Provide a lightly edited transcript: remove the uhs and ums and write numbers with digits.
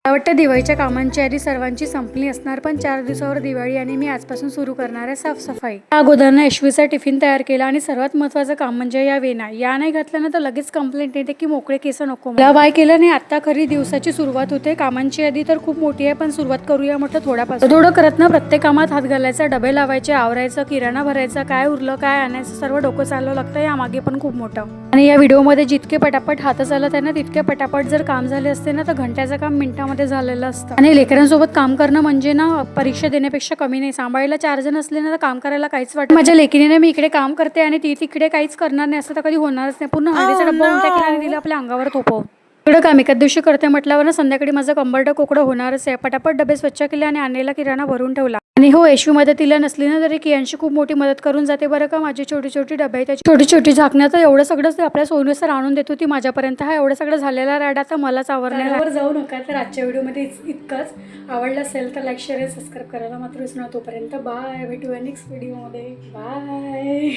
वाटतं दिवाळीच्या कामांची यादी सर्वांची संपली असणार, पण 4 दिवसावर दिवाळी आणि मी आजपासून सुरू करणार आहे साफसफाई. त्या अगोदरनं ऐशवीचा टिफिन तयार केला आणि सर्वात महत्त्वाचं काम म्हणजे या वेण्या. या नाही घातल्या ना तर लगेच कंप्लेंट येते की मोकळे केस नको. मला बाय केलं नाही. आता खरी दिवसाची सुरुवात होते. कामांची यादी तर खूप मोठी आहे, पण सुरुवात करूया म्हटलं थोड्यापासून. थोडं करत ना प्रत्येक कामात हात घालायचा, डबे लावायचे, आवरायचं, किराणा भरायचा, काय उरलं काय आणायचं सर्व डोकं चाललं लागतं. यामागे पण खूप मोठं. आणि या व्हिडिओमध्ये जितके पटापट हात चालत आहे ना तितके पटापट जर काम झाले असते ना तर घंट्याचं काम मिनिटामध्ये झालेलं असतं. आणि लेकरांसोबत काम करणं म्हणजे ना परीक्षा देण्यापेक्षा कमी नाही. सांभाळायला 4 जण असले ना तर काम करायला काहीच वाटत. माझ्या लेकीने मी इकडे काम करते आणि ती तिकडे काहीच करणार नाही असं तर कधी होणारच नाही. पूर्ण हळदीचा डब्बा उलटा केला आणि दिला आपल्या अंगावर थोपव. इकडं काम एकाच दिवशी करते म्हटल्यावर ना संध्याकाळी माझं कंबरडं कोकडं होणारच आहे. पटापट डबे स्वच्छ केले आणि आणलेला किराणा भरून ठेवला. आणि हो ऐशवी मदतीला नसली ना तरी कियांशी खूप मोठी मदत करून जाते बरं का. माझी छोटी छोटी डबे त्याची छोटी छोटी झाकण्यात तर एवढं सगळं आपल्या सोयीनुसार आणून देत होती माझ्यापर्यंत. हा एवढं सगळं झालेला राडा तर मलाच आवरण्यावर जाऊ नका. तर आजच्या व्हिडिओमध्ये इतकंच. आवडलं असेल तर लाईक शेअर आणि सबस्क्राईब करायला मात्र विसरू नका. तोपर्यंत बाय. भेटूया नेक्स्ट व्हिडिओमध्ये. बाय.